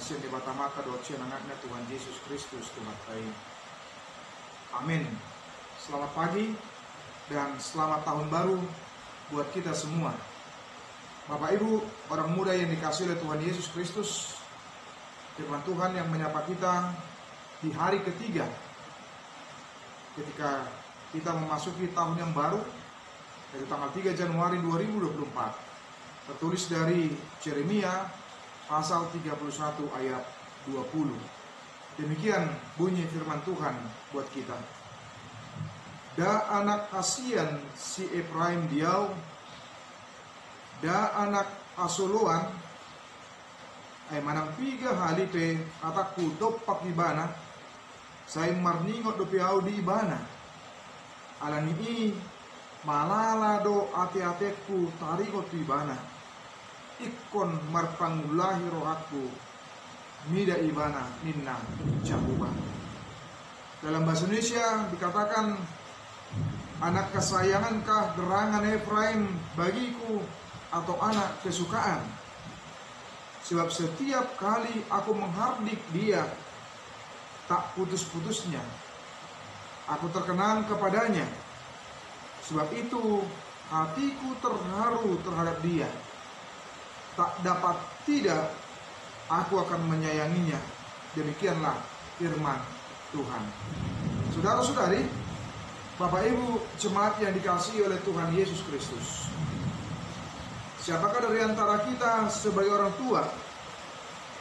Masih di mata-mata doa anaknya Tuhan Yesus Kristus Tuhan baik. Amin. Selamat pagi dan selamat tahun baru buat kita semua. Bapak Ibu, orang muda yang dikasihi oleh Tuhan Yesus Kristus, firman Tuhan yang menyapa kita di hari ketiga ketika kita memasuki tahun yang baru, dari tanggal 3 Januari 2024. Tertulis dari Yeremia pasal 31 ayat 20. Demikian bunyi firman Tuhan buat kita. Da anak kasihan si Efraim diau, da anak asoloan, ay manang piga halipe ataku dopak ibana, say marningot do piau di ibana. Alani i malala do ate-ateku tarigot di ibana. Ikon marpangulahi rohaku mida ibana ninna jahuba. Dalam bahasa Indonesia dikatakan, anak kesayangankah gerangan Efraim bagiku, atau anak kesukaan? Sebab setiap kali aku menghardik dia, tak putus-putusnya aku terkenang kepadanya. Sebab itu hatiku terharu terhadap dia. Tak dapat tidak aku akan menyayanginya. Demikianlah firman Tuhan. Saudara-saudari, Bapak Ibu jemaat yang dikasihi oleh Tuhan Yesus Kristus, siapakah dari antara kita sebagai orang tua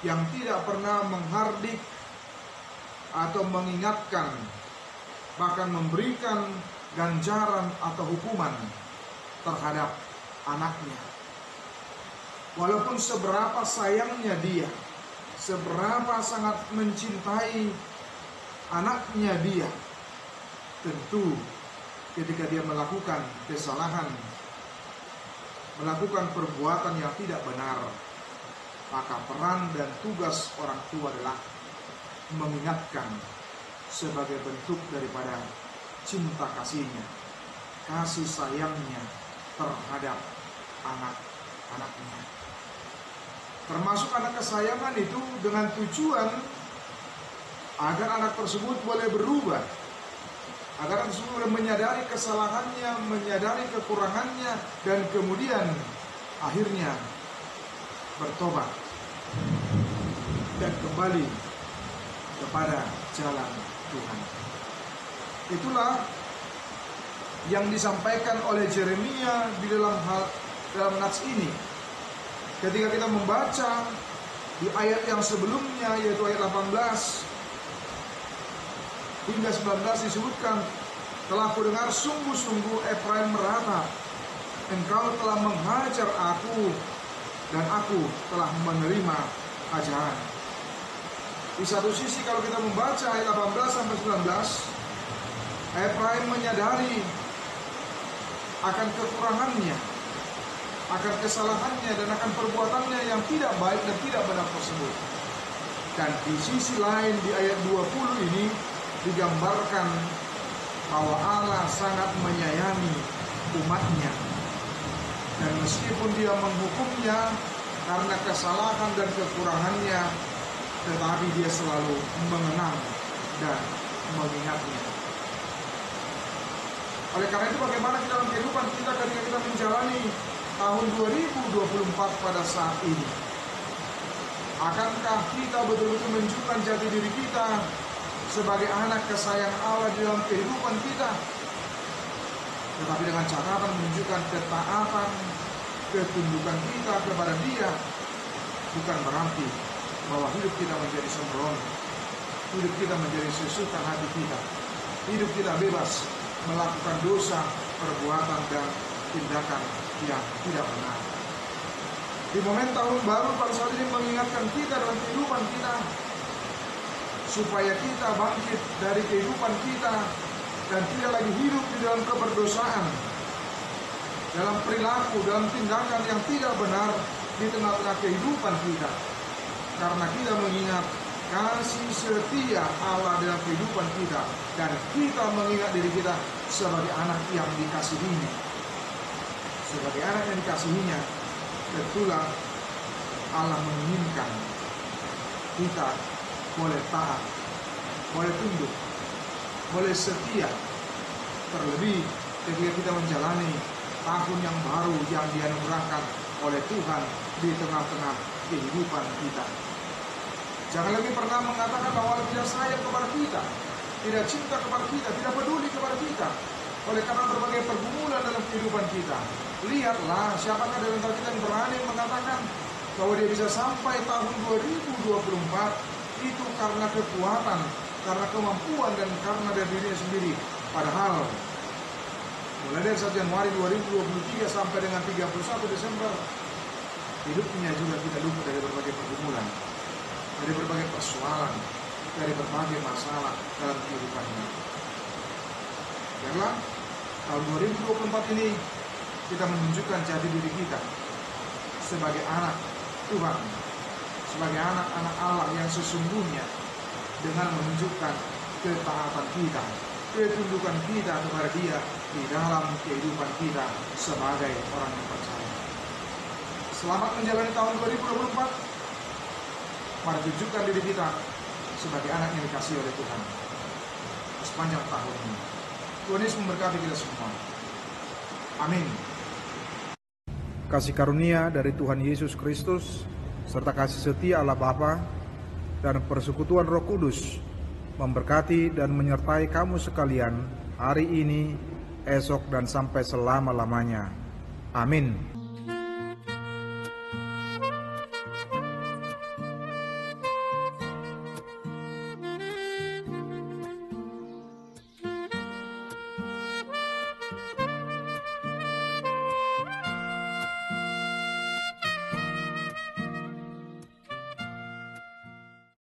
yang tidak pernah menghardik atau mengingatkan, bahkan memberikan ganjaran atau hukuman terhadap anaknya? Walaupun seberapa sayangnya dia, seberapa sangat mencintai anaknya dia, tentu ketika dia melakukan kesalahan, melakukan perbuatan yang tidak benar, maka peran dan tugas orang tua adalah mengingatkan sebagai bentuk daripada cinta kasihnya, kasih sayangnya terhadap anak-anaknya. Termasuk anak kesayangan itu dengan tujuan agar anak tersebut boleh berubah, agar anak tersebut boleh menyadari kesalahannya, menyadari kekurangannya, dan kemudian akhirnya bertobat dan kembali kepada jalan Tuhan. Itulah yang disampaikan oleh Yeremia di dalam nats ini. Ketika kita membaca di ayat yang sebelumnya, yaitu ayat 18 hingga 19 disebutkan, telah ku dengar sungguh-sungguh Efraim meratap, engkau telah menghajar aku, dan aku telah menerima ajaran. Di satu sisi kalau kita membaca ayat 18 sampai 19, Efraim menyadari akan kekurangannya, akan kesalahannya, dan akan perbuatannya yang tidak baik dan tidak benar tersebut. Dan di sisi lain di ayat 20 ini digambarkan bahwa Allah sangat menyayangi umatnya, dan meskipun dia menghukumnya karena kesalahan dan kekurangannya, tetapi dia selalu mengenang dan mengingatnya. Oleh karena itu, bagaimana kita dalam kehidupan kita ketika kita menjalani tahun 2024 pada saat ini? Akankah kita betul-betul menunjukkan jati diri kita sebagai anak kesayangan Allah di dalam kehidupan kita, tetapi dengan catatan menunjukkan ketaatan, ketundukan kita kepada Dia? Bukan berarti bahwa hidup kita menjadi sembrono, hidup kita menjadi sesukan hati kita, hidup kita bebas melakukan dosa, perbuatan, dan tindakan yang tidak benar. Di momen tahun baru pada saat ini mengingatkan kita dalam kehidupan kita, supaya kita bangkit dari kehidupan kita dan tidak lagi hidup di dalam keberdosaan, dalam perilaku, dalam tindakan yang tidak benar di tengah-tengah kehidupan kita. Karena kita mengingat kasih setia Allah dalam kehidupan kita, dan kita mengingat diri kita sebagai anak yang dikasihinya. Sebagai anak yang dikasihinya, tentulah Allah menginginkan kita boleh taat, boleh tunduk, boleh setia, terlebih ketika kita menjalani tahun yang baru yang dianugerahkan oleh Tuhan di tengah-tengah kehidupan kita. Jangan lagi pernah mengatakan bahwa Allah tidak sayang kepada kita, tidak cinta kepada kita, tidak peduli kepada kita oleh karena berbagai pergumulan dalam kehidupan kita. Lihatlah siapakah dari antara kita yang berani mengatakan bahwa dia bisa sampai tahun 2024 itu karena kekuatan, karena kemampuan, dan karena dari dirinya sendiri. Padahal mulai dari 1 Januari 2023 sampai dengan 31 Desember hidupnya juga tidak luput dari berbagai pergumulan, dari berbagai persoalan, dari berbagai masalah dalam kehidupannya. Biarlah tahun 2024 ini kita menunjukkan jati diri kita sebagai anak Tuhan, sebagai anak-anak Allah yang sesungguhnya, dengan menunjukkan ketaatan kita, ketundukan kita kepada Dia di dalam kehidupan kita sebagai orang yang percaya. Selamat menjalani tahun 2024. Mari tunjukkan diri kita sebagai anak yang dikasihi oleh Tuhan sepanjang tahun ini. Tuhan Yesus memberkati kita semua. Amin. Kasih karunia dari Tuhan Yesus Kristus serta kasih setia Allah Bapa dan persekutuan Roh Kudus memberkati dan menyertai kamu sekalian hari ini, esok, dan sampai selama-lamanya. Amin.